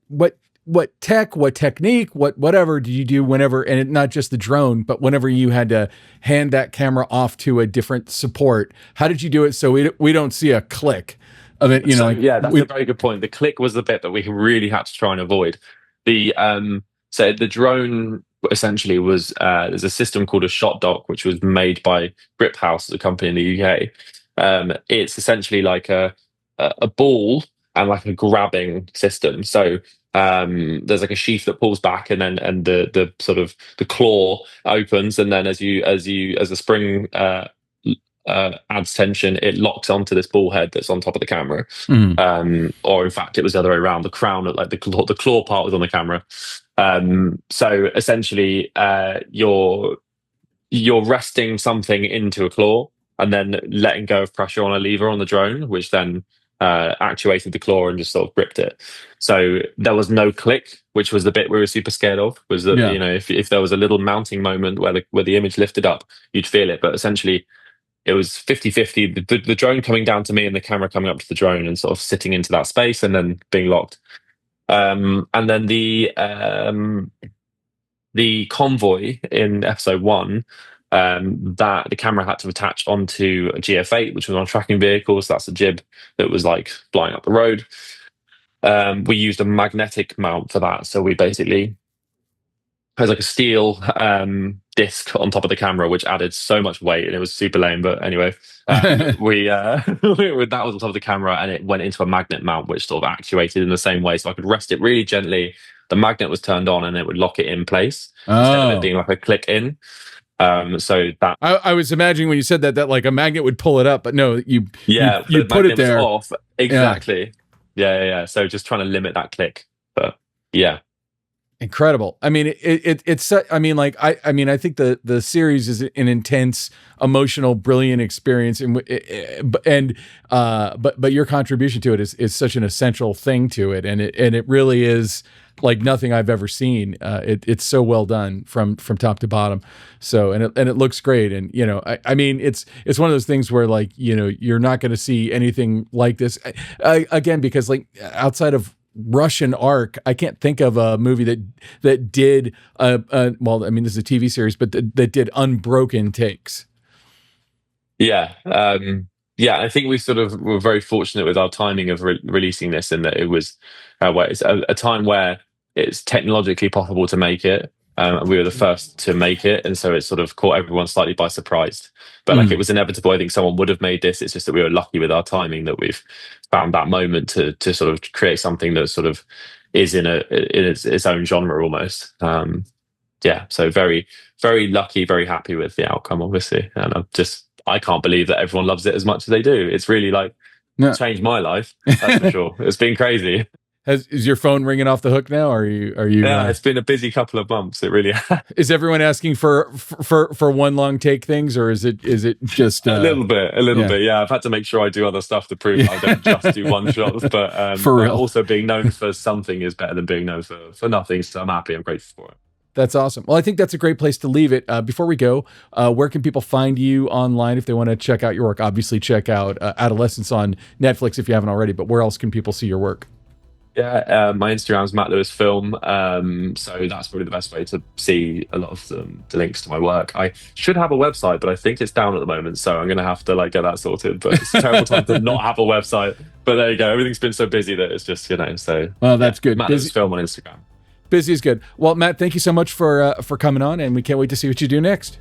tech, what technique, whatever did you do whenever, and not just the drone, but whenever you had to hand that camera off to a different support, how did you do it so we don't see a click of it? That's a very good point. The click was the bit that we really had to try and avoid. So the drone essentially was there's a system called a shot dock, which was made by Grip House, a company in the UK. It's essentially like a ball and like a grabbing system. So there's like a sheath that pulls back, and the sort of the claw opens, and then as the spring adds tension, it locks onto this ball head that's on top of the camera. Or in fact, it was the other way around. The crown, like the claw part, was on the camera. So essentially, you're resting something into a claw and then letting go of pressure on a lever on the drone, which then actuated the claw and just sort of gripped it. So there was no click, which was the bit we were super scared of. Was that if there was a little mounting moment where the image lifted up, you'd feel it. But essentially, it was 50-50. The drone coming down to me and the camera coming up to the drone and sort of sitting into that space and then being locked. And then the convoy in episode 1. That the camera had to attach onto a GF8, which was on a tracking vehicle. So that's a jib that was like flying up the road. We used a magnetic mount for that. So we basically had like a steel disc on top of the camera, which added so much weight, and it was super lame. But anyway, that was on top of the camera, and it went into a magnet mount, which sort of actuated in the same way. So I could rest it really gently. The magnet was turned on, and it would lock it in place instead of it being like a click in. So that I was imagining when you said that like a magnet would pull it up, but no, you put it there. Off. Exactly. Yeah. So just trying to limit that click, but yeah. Incredible. I mean, it's. I mean, like I think the series is an intense, emotional, brilliant experience, but your contribution to it is such an essential thing to it, and it really is like nothing I've ever seen. It's so well done from top to bottom. So and it looks great, and I mean it's one of those things where like you're not going to see anything like this again, because like outside of Russian Ark, I can't think of a movie that did well, I mean this is a TV series, but that did unbroken takes. Yeah. I think we sort of were very fortunate with our timing of releasing this, in that it was it's a time where it's technologically possible to make it, and we were the first to make it, and so it sort of caught everyone slightly by surprise. But like it was inevitable. I think someone would have made this. It's just that we were lucky with our timing that we've found that moment to sort of create something that sort of is in its own genre almost. So very, very lucky, very happy with the outcome, obviously, and I can't believe that everyone loves it as much as they do. It's really changed my life. That's for sure. It's been crazy. Is your phone ringing off the hook now? Are you? Yeah, it's been a busy couple of months. It really has. Is everyone asking for one long take things, or is it just A little bit, yeah. Yeah, I've had to make sure I do other stuff to prove that I don't just do one shots. But For real. also being known for something is better than being known for nothing. So I'm happy. I'm grateful for it. That's awesome. Well, I think that's a great place to leave it. Before we go, where can people find you online if they want to check out your work? Obviously, check out Adolescence on Netflix if you haven't already. But where else can people see your work? Yeah, my Instagram's Matt Lewis Film. So that's probably the best way to see a lot of the links to my work. I should have a website, but I think it's down at the moment. So I'm going to have to get that sorted. But it's a terrible time to not have a website. But there you go. Everything's been so busy that it's just, so. Well, that's good. Matt Lewis Film on Instagram. Busy is good. Well, Matt, thank you so much for coming on, and we can't wait to see what you do next.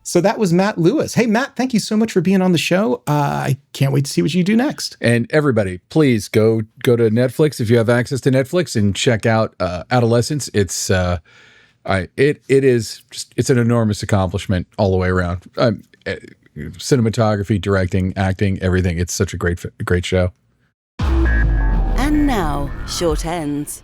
So that was Matt Lewis. Hey, Matt, thank you so much for being on the show. I can't wait to see what you do next. And everybody, please go to Netflix if you have access to Netflix and check out Adolescence. It's it's an enormous accomplishment all the way around. Cinematography, directing, acting, everything. It's such a great show. And now, short ends.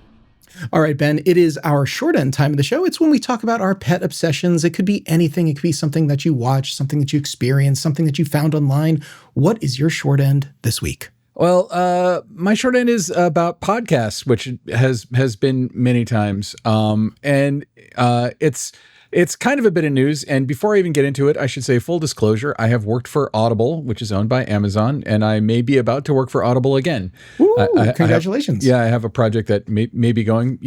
All right, Ben, it is our short end time of the show. It's when we talk about our pet obsessions. It could be anything. It could be something that you watch, something that you experience, something that you found online. What is your short end this week? Well, my short end is about podcasts, which has been many times. And it's kind of a bit of news. And before I even get into it, I should say full disclosure, I have worked for Audible, which is owned by Amazon, and I may be about to work for Audible again. Ooh, congratulations. I have a project that may be going,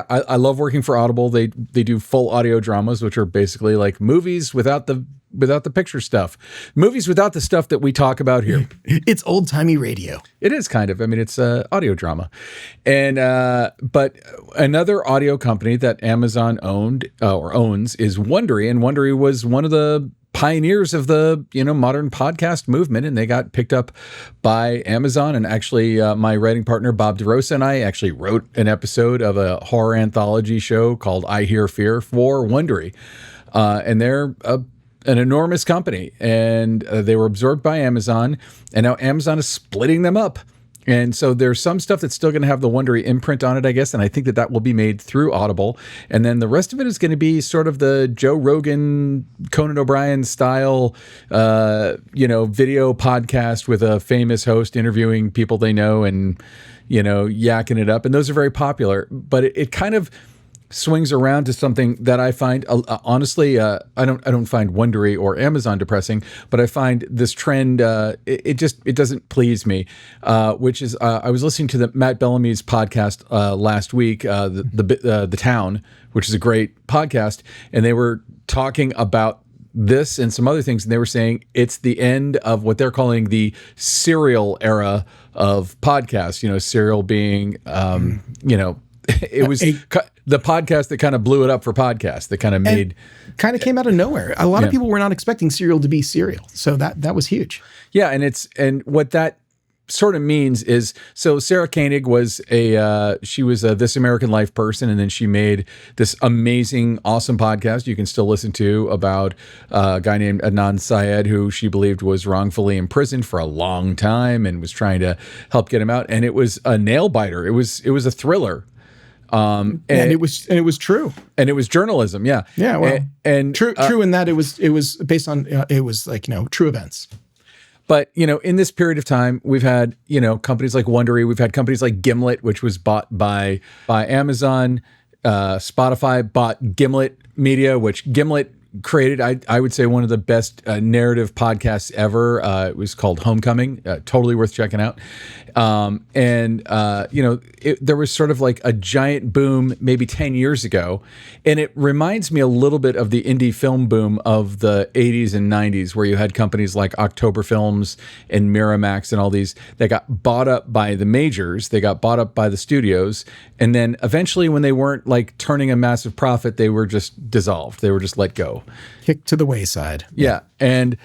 I love working for Audible. They do full audio dramas, which are basically like movies without the picture stuff, movies without the stuff that we talk about here. It's old timey radio. It is kind of. I mean, it's audio drama, and but another audio company that Amazon owned or owns is Wondery, and Wondery was one of the pioneers of the modern podcast movement, and they got picked up by Amazon. And actually, my writing partner Bob DeRosa and I actually wrote an episode of a horror anthology show called I Hear Fear for Wondery, and they're an enormous company, and they were absorbed by Amazon, and now Amazon is splitting them up. And so there's some stuff that's still going to have the Wondery imprint on it, I guess, and I think that will be made through Audible. And then the rest of it is going to be sort of the Joe Rogan, Conan O'Brien style, video podcast with a famous host interviewing people they know and, yakking it up. And those are very popular, but it kind of swings around to something that I find, honestly, I don't find Wondery or Amazon depressing, but I find this trend, it doesn't please me, which is, I was listening to the Matt Bellamy's podcast last week, The Town, which is a great podcast, and they were talking about this and some other things, and they were saying it's the end of what they're calling the serial era of podcasts, serial being, it was the podcast that kind of blew it up for podcasts, that kind of came out of nowhere. A lot of people were not expecting Serial to be Serial. So that was huge. Yeah. And what that sort of means is, so Sarah Koenig was she was a This American Life person, and then she made this amazing, awesome podcast you can still listen to about a guy named Adnan Syed, who she believed was wrongfully imprisoned for a long time and was trying to help get him out. And it was a nail biter. It was a thriller. And it was true, and it was journalism. Yeah. Well, and true in that it was based on, it was true events. But, in this period of time, we've had, companies like Wondery, we've had companies like Gimlet, which was bought by Amazon. Spotify bought Gimlet Media, which Gimlet created, I would say, one of the best narrative podcasts ever. It was called Homecoming, totally worth checking out. There was sort of like a giant boom maybe 10 years ago. And it reminds me a little bit of the indie film boom of the 80s and 90s, where you had companies like October Films and Miramax and all these that got bought up by the majors. They got bought up by the studios. And then eventually, when they weren't like turning a massive profit, they were just dissolved. They were just let go. Kicked to the wayside. Yeah. And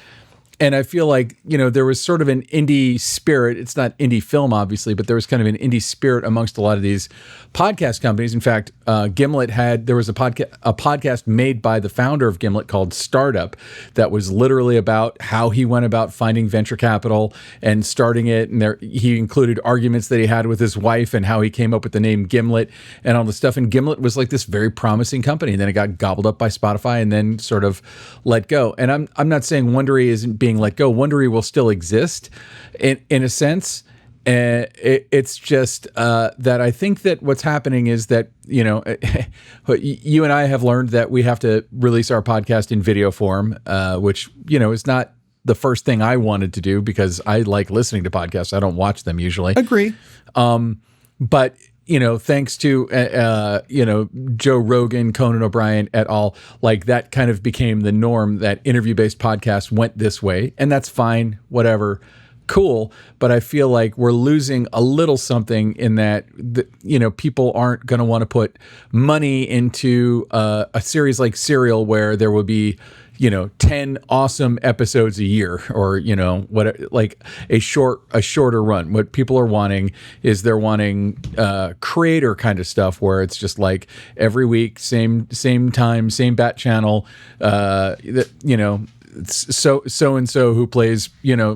And I feel like, there was sort of an indie spirit. It's not indie film, obviously, but there was kind of an indie spirit amongst a lot of these podcast companies. In fact, Gimlet there was a podcast made by the founder of Gimlet called Startup that was literally about how he went about finding venture capital and starting it. And he included arguments that he had with his wife and how he came up with the name Gimlet and all the stuff. And Gimlet was like this very promising company. And then it got gobbled up by Spotify and then sort of let go. And I'm not saying Wondery isn't being let go. Wondery will still exist in a sense. It's just that I think that what's happening is that, you and I have learned that we have to release our podcast in video form, which, is not the first thing I wanted to do because I like listening to podcasts. I don't watch them usually. Agree. But thanks to, Joe Rogan, Conan O'Brien et al., like that kind of became the norm, that interview-based podcast went this way, and that's fine, whatever, cool. But I feel like we're losing a little something in that, people aren't going to want to put money into a series like Serial where there will be 10 awesome episodes a year, or, like a shorter run. What people are wanting is they're wanting creator kind of stuff where it's just like every week, same time, same bat channel, so and so who plays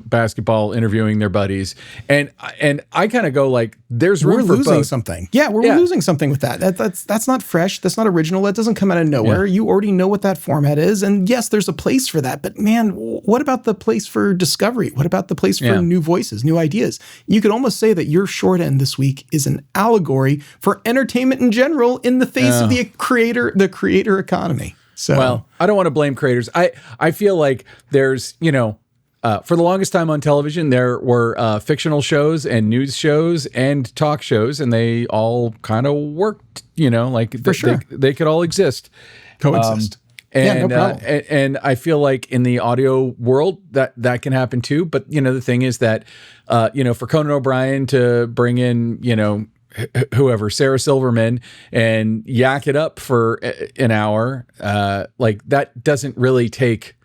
basketball interviewing their buddies, and I kind of go like there's room for losing both. something. Yeah, we're losing something with that. That's not fresh. That's not original. That doesn't come out of nowhere. You already know what that format is, and yes, there's a place for that. But man, what about the place for discovery? What about the place for new voices, new ideas? You could almost say that your short end this week is an allegory for entertainment in general in the face of the creator economy. So, well, I don't want to blame creators. I feel like there's, for the longest time on television, there were fictional shows and news shows and talk shows, and they all kind of worked, For sure. they could all exist. Coexist. And, no problem. And I feel like in the audio world that can happen too. But, the thing is that, for Conan O'Brien to bring in, whoever, Sarah Silverman, and yak it up for an hour, like that doesn't really take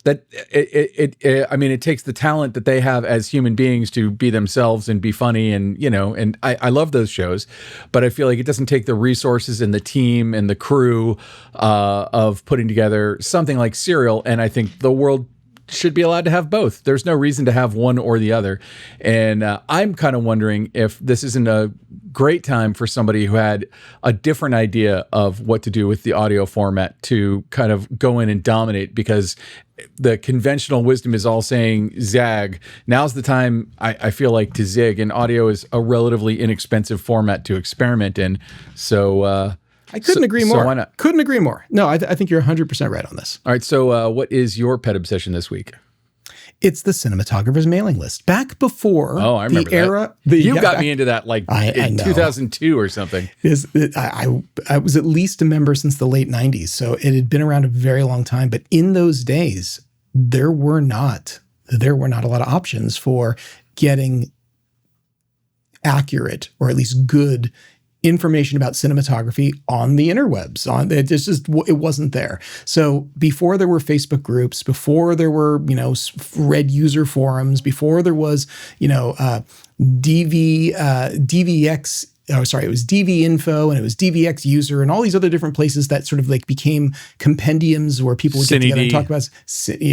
that. It takes the talent that they have as human beings to be themselves and be funny, and and I love those shows, but I feel like it doesn't take the resources and the team and the crew of putting together something like Serial. And I think the world should be allowed to have both. There's no reason to have one or the other. And I'm kind of wondering if this isn't a great time for somebody who had a different idea of what to do with the audio format to kind of go in and dominate, because the conventional wisdom is all saying zag. Now's the time, I feel like, to zig, and audio is a relatively inexpensive format to experiment in. So I couldn't agree more. So why not? Couldn't agree more. No, I think you're 100% right on this. All right. So what is your pet obsession this week? It's the Cinematographer's mailing list. Back before I remember the era. You got me into that like in know. 2002 or something. I was at least a member since the late 90s, so it had been around a very long time. But in those days, there were not a lot of options for getting accurate, or at least good, information about cinematography on the interwebs. It wasn't there. So before there were Facebook groups, before there were Red user forums, before there was DVX. Oh, sorry, it was DV Info and it was DVX User and all these other different places that sort of like became compendiums where people would get together and talk about.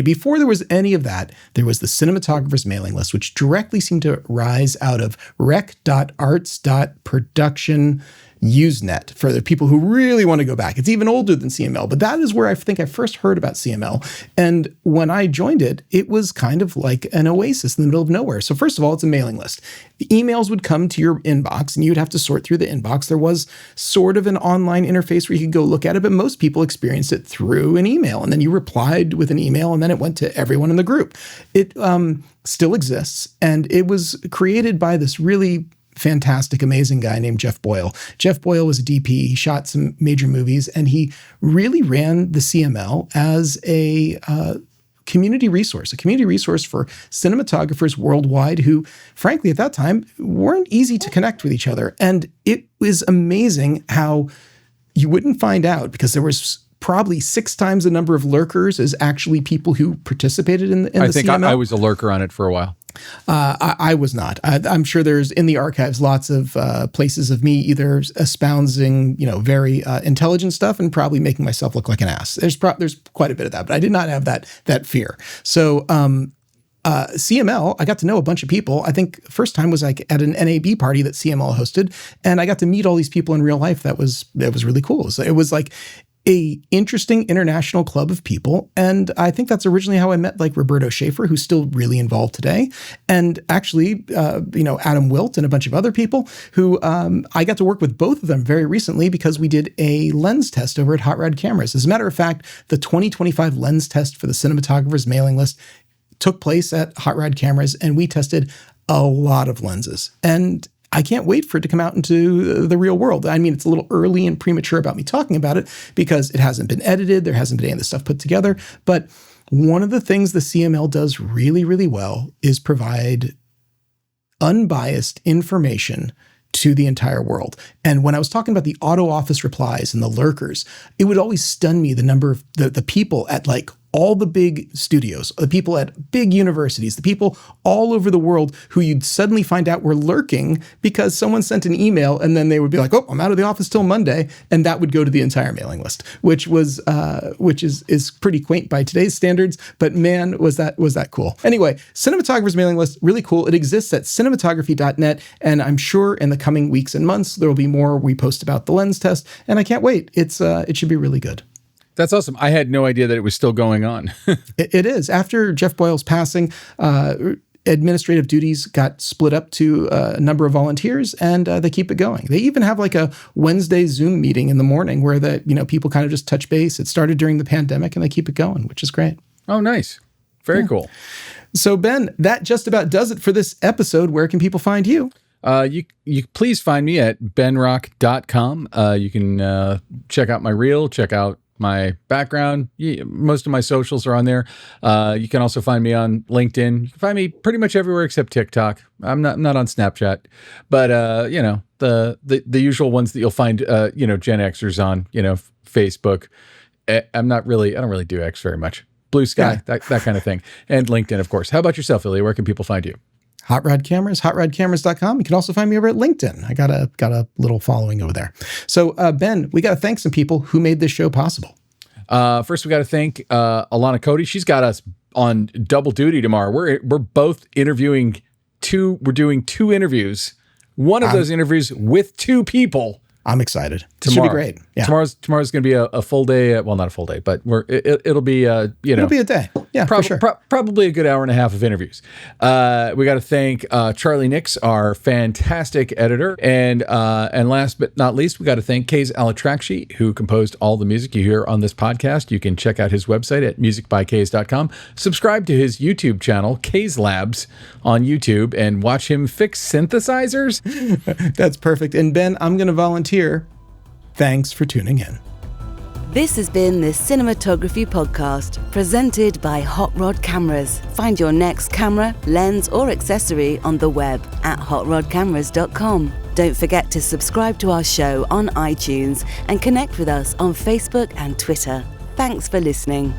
Before there was any of that, there was the Cinematographer's mailing list, which directly seemed to rise out of rec.arts.production Usenet for the people who really want to go back. It's even older than CML, but that is where I think I first heard about CML. And when I joined it, it was kind of like an oasis in the middle of nowhere. So first of all, it's a mailing list. The emails would come to your inbox and you'd have to sort through the inbox. There was sort of an online interface where you could go look at it, but most people experienced it through an email. And then you replied with an email and then it went to everyone in the group. It still exists. And it was created by this really fantastic, amazing guy named Jeff Boyle. Jeff Boyle was a DP. He shot some major movies, and he really ran the CML as a community resource for cinematographers worldwide who, frankly, at that time, weren't easy to connect with each other. And it was amazing how you wouldn't find out, because there was probably 6 times the number of lurkers as actually people who participated in the I think CML. I was a lurker on it for a while. I was not. I'm sure there's in the archives lots of places of me either espousing, very intelligent stuff and probably making myself look like an ass. There's quite a bit of that, but I did not have that fear. So CML, I got to know a bunch of people. I think the first time was like at an NAB party that CML hosted, and I got to meet all these people in real life. That was really cool. So it was like a interesting international club of people. And I think that's originally how I met like Roberto Schaefer, who's still really involved today. And actually, Adam Wilt and a bunch of other people who I got to work with both of them very recently because we did a lens test over at Hot Rod Cameras. As a matter of fact, the 2025 lens test for the Cinematographer's mailing list took place at Hot Rod Cameras, and we tested a lot of lenses. And I can't wait for it to come out into the real world. I mean, it's a little early and premature about me talking about it because it hasn't been edited. There hasn't been any of this stuff put together. But one of the things the CML does really, really well is provide unbiased information to the entire world. And when I was talking about the auto office replies and the lurkers, it would always stun me the number of the people at like all the big studios, the people at big universities, the people all over the world who you'd suddenly find out were lurking because someone sent an email and then they would be like, oh, I'm out of the office till Monday. And that would go to the entire mailing list, which is pretty quaint by today's standards. But man, was that cool. Anyway, Cinematographer's mailing list, really cool. It exists at cinematography.net. And I'm sure in the coming weeks and months, there will be more we post about the lens test. And I can't wait. It should be really good. That's awesome. I had no idea that it was still going on. It is. After Jeff Boyle's passing, administrative duties got split up to a number of volunteers, and they keep it going. They even have like a Wednesday Zoom meeting in the morning where people kind of just touch base. It started during the pandemic, and they keep it going, which is great. Oh, nice. Very cool. So, Ben, that just about does it for this episode. Where can people find you? You please find me at benrock.com. You can check out my reel, check out my background. Most of my socials are on there. You can also find me on LinkedIn. You can find me pretty much everywhere except TikTok. I'm not on Snapchat, but the usual ones that you'll find Gen Xers on, Facebook. I don't really do X very much. Blue Sky, that kind of thing. And LinkedIn, of course. How about yourself, Ilya? Where can people find you? Hot Rod Cameras, hotrodcameras.com. You can also find me over at LinkedIn. I got a little following over there. So, Ben, we got to thank some people who made this show possible. First, we got to thank Alana Cody. She's got us on double duty tomorrow. We're both interviewing we're doing 2 interviews. One of those interviews with 2 people. I'm excited. Tomorrow. Should be great. Yeah. Tomorrow's going to be a full day. Well, not a full day, but it'll be it'll be a day. Yeah, for sure. Probably a good hour and a half of interviews. We got to thank Charlie Nix, our fantastic editor, and last but not least, we got to thank Kays Alatrakshi, who composed all the music you hear on this podcast. You can check out his website at musicbykays.com. Subscribe to his YouTube channel, Kays Labs, on YouTube, and watch him fix synthesizers. That's perfect. And Ben, I'm going to volunteer. Thanks for tuning in. This has been the Cinematography Podcast, presented by Hot Rod Cameras. Find your next camera, lens, or accessory on the web at hotrodcameras.com. Don't forget to subscribe to our show on iTunes and connect with us on Facebook and Twitter. Thanks for listening.